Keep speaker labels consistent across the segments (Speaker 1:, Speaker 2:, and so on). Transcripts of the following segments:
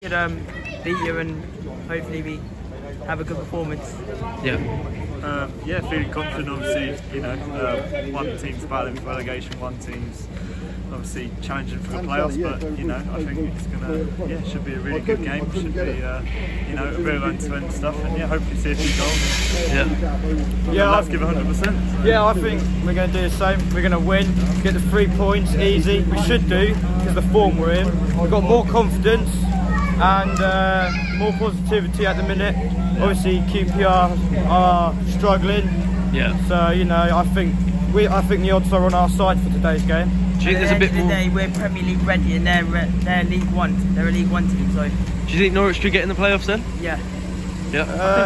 Speaker 1: Could beat you and hopefully we have a good performance.
Speaker 2: Yeah, feeling confident. Obviously, you know, one team's battling for relegation, one team's obviously challenging for the playoffs. But you know, I think it's gonna, should be a really good game. Should be, you know, a bit of end-to-end stuff, and hopefully see a few goals. Let's give 100%.
Speaker 3: Yeah, I think we're going to do the same. We're going to win, get the 3 points easy. We should do because the form we're in. We've got more confidence and more positivity at the minute. Obviously QPR are struggling. So you know, I think the odds are on our side for today's game.
Speaker 1: Do you think there's a bit more? At the end of the day, we're Premier League ready, and they're League One. They're a League One team. So.
Speaker 4: Do you think Norwich could get in the playoffs then?
Speaker 1: Yeah.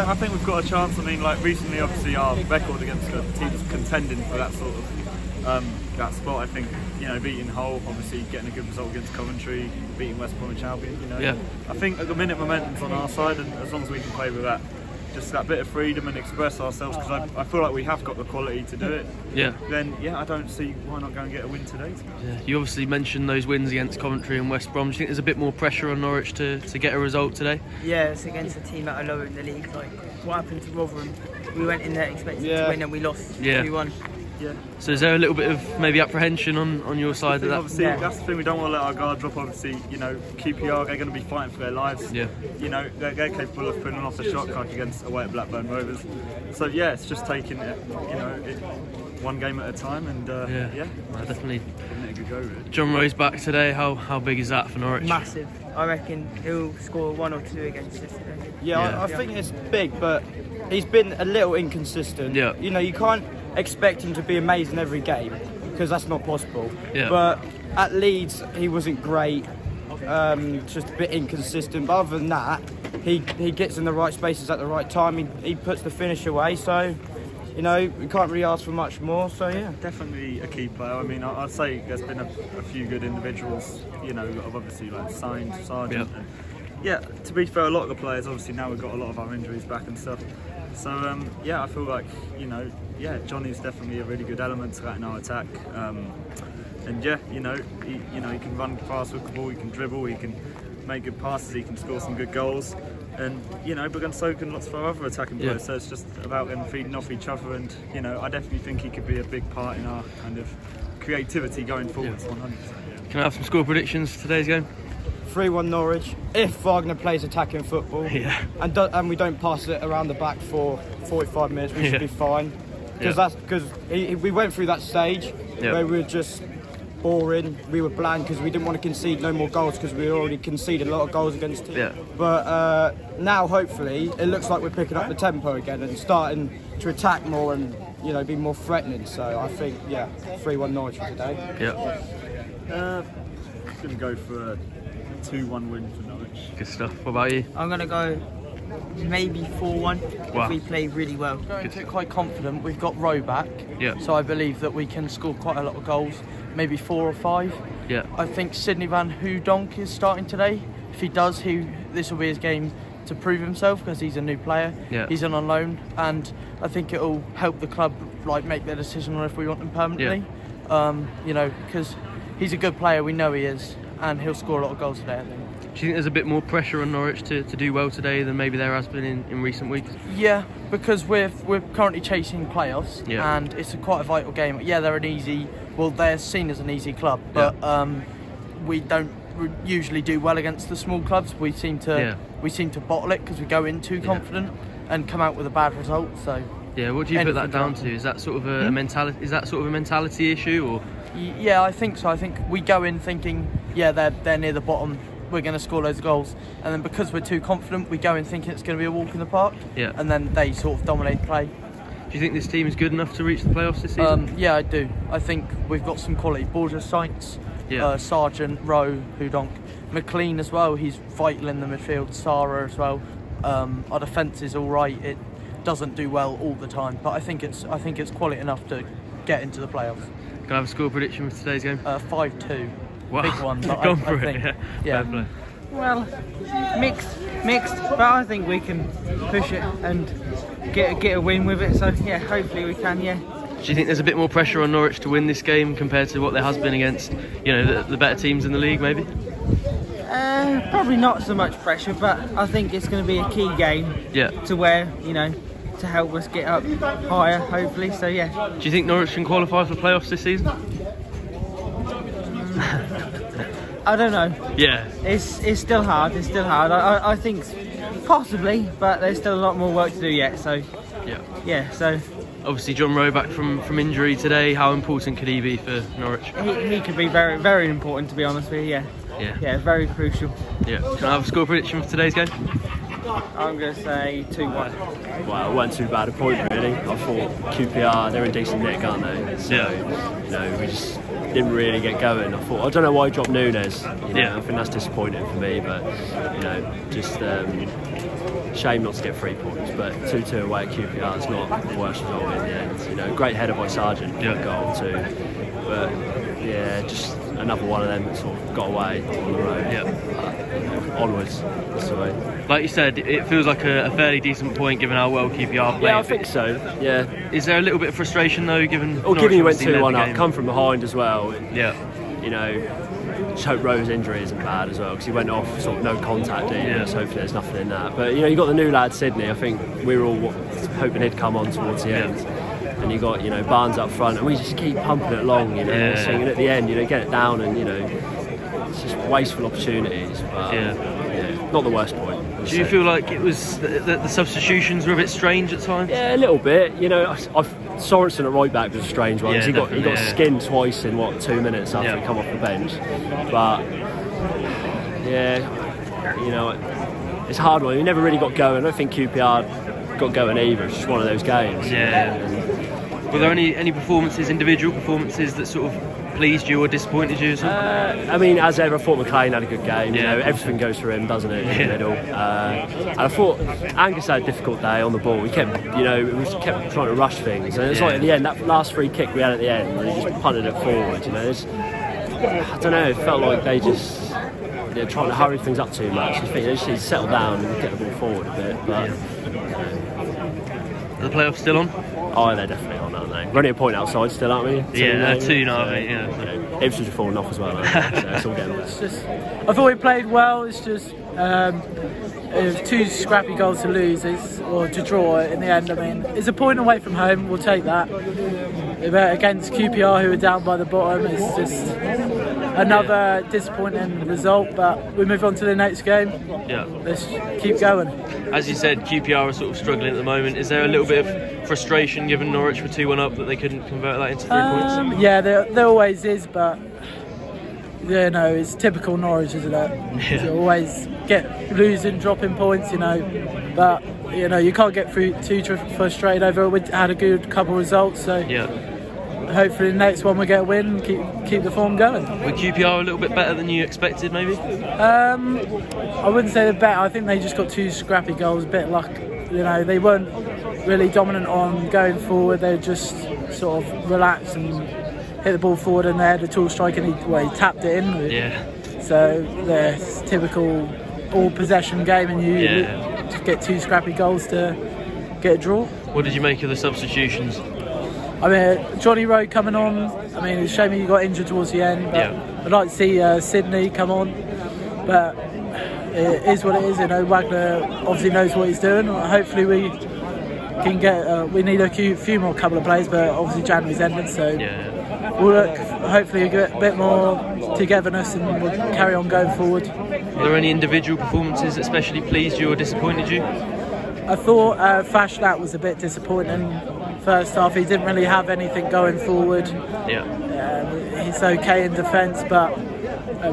Speaker 2: I think we've got a chance. I mean, like recently, obviously our record against the teams contending for that sort of that spot. I think, you know, beating Hull, obviously getting a good result against Coventry, beating West Bromwich Albion. You know, I think at the minute momentum's on our side, and as long as we can play with that, just that bit of freedom and express ourselves, because I feel like we have got the quality to do it. Then I don't see why not go and get a win today.
Speaker 4: You obviously mentioned those wins against Coventry and West Brom. Do you think there's a bit more pressure on Norwich to get a result today?
Speaker 1: Yeah, it's against a team that are lower in the league. Like what happened to Rotherham, we went in there expecting to win and we lost 2-1.
Speaker 4: So is there a little bit of maybe apprehension on your side of that?
Speaker 2: Obviously, that's the thing, we don't want to let our guard drop. Obviously, you know, QPR, they're going to be fighting for their lives. You know, they're capable of putting off the shot clock against away at Blackburn Rovers. So it's just taking it, you know, one game at a time, and
Speaker 4: definitely
Speaker 2: giving it a good go. Really.
Speaker 4: John Rowe's back today. How big is that for Norwich?
Speaker 1: Massive. I reckon he'll score 1 or 2 against us today.
Speaker 3: I think it's big, but he's been a little inconsistent. You know, you can't expect him to be amazing every game because that's not possible. But at Leeds he wasn't great, just a bit inconsistent. But other than that, he gets in the right spaces at the right time. He puts the finish away. So you know, we can't really ask for much more. So
Speaker 2: definitely a key player. I mean, I'd say there's been a few good individuals. You know, that have obviously like signed Sargent. And, to be fair, a lot of the players, obviously now we've got a lot of our injuries back and stuff. So I feel like, you know, Johnny's definitely a really good element to that in our attack. And you know, he can run fast with the ball, he can dribble, he can make good passes, he can score some good goals. And you know, but so can lots of our other attacking players. So it's just about them feeding off each other. And you know, I definitely think he could be a big part in our kind of creativity going forwards. 100%.
Speaker 4: Can I have some score predictions for today's game?
Speaker 3: 3-1 Norwich, if Wagner plays attacking football and we don't pass it around the back for 45 minutes, we should be fine. Because we went through that stage where we were just boring, we were bland because we didn't want to concede no more goals because we already conceded a lot of goals against it. But now hopefully it looks like we're picking up the tempo again and starting to attack more and, you know, be more threatening. So I think 3-1 Norwich for today.
Speaker 2: I'm going to go for a 2-1 win for Norwich.
Speaker 4: Good stuff. What about you?
Speaker 1: I'm going to go maybe 4-1 if we play really well.
Speaker 5: I'm quite confident. We've got Rowe back, so I believe that we can score quite a lot of goals, maybe 4 or 5. I think Sidney van Hooydonk is starting today. If he does, this will be his game to prove himself because he's a new player. He's on loan, and I think it will help the club like make their decision on if we want him permanently. You know, because he's a good player, we know he is, and he'll score a lot of goals today, I think.
Speaker 4: Do you think there's a bit more pressure on Norwich to do well today than maybe there has been in recent weeks?
Speaker 5: Yeah, because we're currently chasing playoffs, and it's quite a vital game. They're seen as an easy club, but we don't usually do well against the small clubs. We seem to bottle it because we go in too confident and come out with a bad result. So
Speaker 4: what do you put that down to? Is that sort of a mentality? Is that sort of a mentality issue, or?
Speaker 5: Yeah, I think so. I think we go in thinking, they're near the bottom, we're going to score loads of goals, and then because we're too confident, we go in thinking it's going to be a walk in the park, and then they sort of dominate play.
Speaker 4: Do you think this team is good enough to reach the playoffs this season?
Speaker 5: Yeah, I do. I think we've got some quality. Borges, Saints, Sargent, Rowe, Hooydonk, McLean as well. He's vital in the midfield. Sarah as well. Our defence is all right. It doesn't do well all the time, but I think it's quality enough to get into the playoffs.
Speaker 4: Can I have a score prediction for today's game?
Speaker 5: 5-2.
Speaker 4: Wow.
Speaker 5: Big one. But
Speaker 4: Gone for
Speaker 5: I think,
Speaker 4: it.
Speaker 1: Well, mixed, but I think we can push it and get a win with it. So hopefully we can.
Speaker 4: Do you think there's a bit more pressure on Norwich to win this game compared to what there has been against, you know, the better teams in the league, maybe?
Speaker 1: Probably not so much pressure, but I think it's going to be a key game to where, to help us get up higher, hopefully. So yeah.
Speaker 4: Do you think Norwich can qualify for the playoffs this season?
Speaker 1: I don't know.
Speaker 4: Yeah.
Speaker 1: It's still hard. It's still hard. I think possibly, but there's still a lot more work to do yet. So yeah. So
Speaker 4: obviously John Rowe back from injury today. How important could he be for Norwich?
Speaker 1: He could be very, very important, to be honest with you. Yeah, very crucial.
Speaker 4: Yeah. Can I have a score prediction for today's game?
Speaker 1: I'm going to say 2-1.
Speaker 6: Well, it wasn't too bad a point really. I thought QPR, they're in decent nick, aren't they? So, we just didn't really get going. I don't know why he dropped Nunes. I think that's disappointing for me, but just shame not to get 3 points. But 2-2 away at QPR is not the worst result in the end. Great header by Sargent, goal too. But yeah, just another one of them that sort of got away on the road. Onwards, that's the way.
Speaker 4: Like you said, it feels like a fairly decent point given how well QPR played.
Speaker 6: Yeah, I think so. Yeah.
Speaker 4: Is there a little bit of frustration though, given?
Speaker 6: Given you went 2-1 up, come from behind as well.
Speaker 4: Yeah.
Speaker 6: Just hope Rowe's injury isn't bad as well, because he went off sort of no contact. Just hopefully there's nothing in that. But you got the new lad Sydney. I think we were all hoping he'd come on towards the end. And you got Barnes up front, and we just keep pumping it along. Singing at the end, get it down, and it's just wasteful opportunities. But not the worst point.
Speaker 4: Do you feel like it was the substitutions were a bit strange at times?
Speaker 6: Yeah, a little bit. Sorensen at right back was a strange one. He got skinned twice in 2 minutes after he come off the bench. But it's a hard one. He never really got going. I don't think QPR got going either. It's just one of those games.
Speaker 4: Were there any individual performances that sort of pleased you or disappointed you?
Speaker 6: As ever, I thought McLean had a good game. Everything goes for him, doesn't it? In the middle. And I thought Angus had a difficult day on the ball. We kept trying to rush things, and it's like at the end, that last free kick we had at the end, we just punted it forward. I don't know. It felt like they just trying to hurry things up too much. I think they just need to settle down and get the ball forward a bit. But
Speaker 4: Are the playoffs still on?
Speaker 6: Oh, they're definitely on, aren't they? We're only a point outside still, aren't we?
Speaker 4: 2 now, mate.
Speaker 6: Ipswich have fallen off as well, so it's all getting better.
Speaker 5: I thought we played well. It's just it was 2 scrappy goals to lose or to draw in the end. It's a point away from home. We'll take that. But against QPR, who are down by the bottom, it's just another disappointing result. But we move on to the next game. Let's keep going.
Speaker 4: As you said, QPR are sort of struggling at the moment. Is there a little bit of frustration, given Norwich were 2-1 up, that they couldn't convert that into 3 points?
Speaker 5: Yeah, there always is, but it's typical Norwich, isn't it? You always get losing, dropping points, but you can't get too frustrated over it. We had a good couple of results, so hopefully the next one we get a win and keep the form going.
Speaker 4: Were QPR a little bit better than you expected, maybe?
Speaker 5: I wouldn't say they're better. I think they just got 2 scrappy goals, a bit luck. They weren't really dominant on going forward. They just sort of relaxed and hit the ball forward, and they had a tall strike, and he tapped it in. So the typical all possession game, and you just get 2 scrappy goals to get a draw.
Speaker 4: What did you make of the substitutions?
Speaker 5: Johnny Rowe coming on. It's a shame he got injured towards the end, but I'd like to see Sydney come on. But it is what it is. Wagner obviously knows what he's doing. Hopefully we can get. We need a few more couple of players, but obviously January's ended, so we'll look. Hopefully get a bit more togetherness, and we'll carry on going forward.
Speaker 4: Were there any individual performances that especially pleased you or disappointed you?
Speaker 5: I thought Fashlat was a bit disappointing. First half, he didn't really have anything going forward. He's okay in defence, but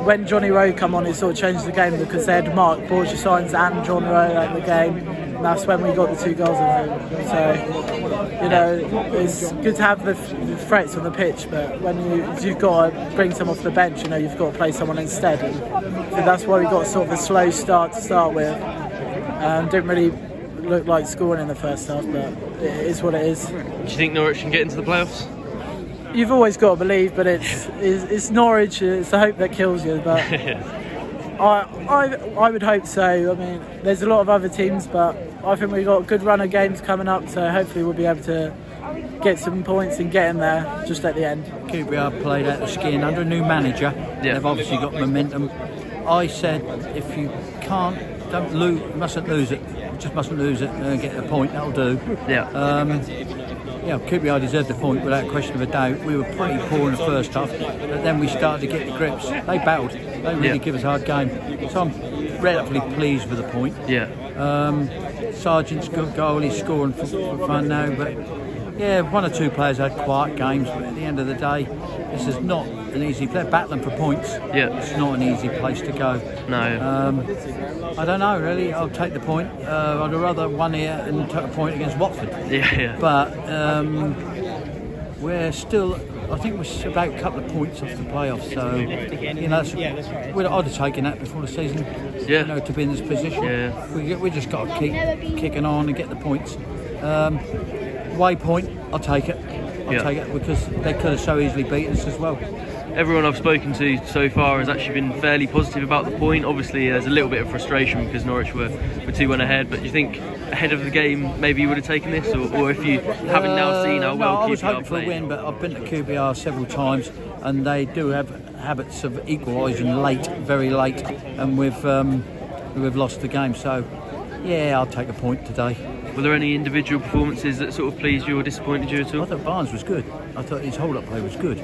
Speaker 5: when Johnny Rowe come on, it sort of changed the game, because they had Mark Borgesines and John Rowe at the game, and that's when we got the 2 goals of him. So, it's good to have the threats on the pitch, but when you've got to bring someone off the bench, you've got to play someone instead. And so that's why we got sort of a slow start to start with. Didn't really look like scoring in the first half, but it is what it is.
Speaker 4: Do you think Norwich can get into the playoffs?
Speaker 5: You've always got to believe, but it's Norwich. It's the hope that kills you. But I would hope so. There's a lot of other teams, but I think we've got a good run of games coming up, so hopefully we'll be able to get some points and get in there just at the end.
Speaker 3: QPR played out the skin under a new manager. They've obviously got momentum.
Speaker 7: I said if you can't, don't lose, mustn't lose it. Just mustn't lose it and get a point. That'll do.
Speaker 4: Yeah.
Speaker 7: Yeah, QPR deserved the point without a question of a doubt. We were pretty poor in the first half, but then we started to get the grips. They battled. They really give us a hard game. So I'm relatively pleased with the point.
Speaker 4: Yeah.
Speaker 7: Sargent's good goal. He's scoring for fun now, but yeah, one or two players had quiet games. But at the end of the day, this is not an easy play. Battling for points.
Speaker 4: Yeah.
Speaker 7: It's not an easy place to go.
Speaker 4: No.
Speaker 7: I don't know really. I'll take the point. I'd rather won here and take a point against Watford.
Speaker 4: Yeah.
Speaker 7: But we're still. I think we're about a couple of points off the playoffs. So you know, I'd have taken that before the season.
Speaker 4: Yeah.
Speaker 7: You know, to be in this position.
Speaker 4: Yeah.
Speaker 7: We just got to keep kicking on and get the points. Waypoint, I'll take it. I'll take it because they could have so easily beaten us as well.
Speaker 4: Everyone I've spoken to so far has actually been fairly positive about the point. Obviously, there's a little bit of frustration because Norwich were 2-1 ahead. But do you think ahead of the game maybe you would have taken this, or if you haven't now seen how well QPR
Speaker 7: I was hoping for a
Speaker 4: played?
Speaker 7: win, but I've been to QPR several times, and they do have habits of equalising late, very late, and we've lost the game. So, yeah, I'll take a point today.
Speaker 4: Were there any individual performances that sort of pleased you or disappointed you at all?
Speaker 7: I thought Barnes was good. I thought his hold-up play was good.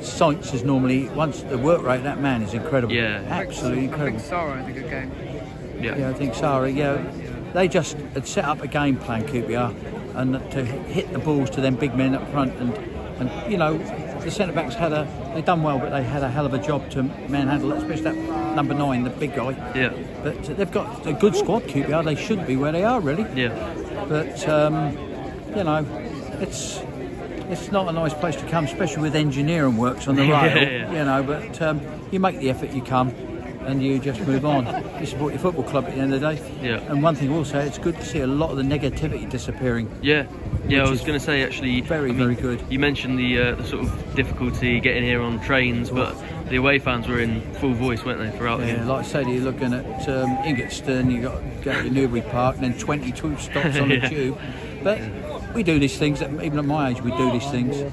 Speaker 7: Sainz is normally, once the work rate, that man is incredible.
Speaker 4: Yeah.
Speaker 7: Absolutely incredible.
Speaker 1: I think Sarah had a good game.
Speaker 7: Yeah, I think Sarah, they just had set up a game plan, QPR, and to hit the balls to them big men up front, and you know, the centre-backs they done well, but they had a hell of a job to manhandle, especially that number 9, the big guy.
Speaker 4: Yeah.
Speaker 7: But they've got a good squad, QPR. They should be where they are, really.
Speaker 4: Yeah.
Speaker 7: But you know, it's not a nice place to come, especially with engineering works on the rail. You know, but you make the effort, you come, and you just move on. You support your football club at the end of the day.
Speaker 4: Yeah.
Speaker 7: And one thing I will say, it's good to see a lot of the negativity disappearing.
Speaker 4: Yeah. Yeah, I was going to say actually.
Speaker 7: Very good.
Speaker 4: You mentioned the sort of difficulty getting here on trains, but the away fans were in full voice, weren't they, throughout the game?
Speaker 7: Like I said, you're looking at Ingatstone, you got to go to Newbury Park, and then 22 stops on the tube. But we do these things. Even at my age, we do these things.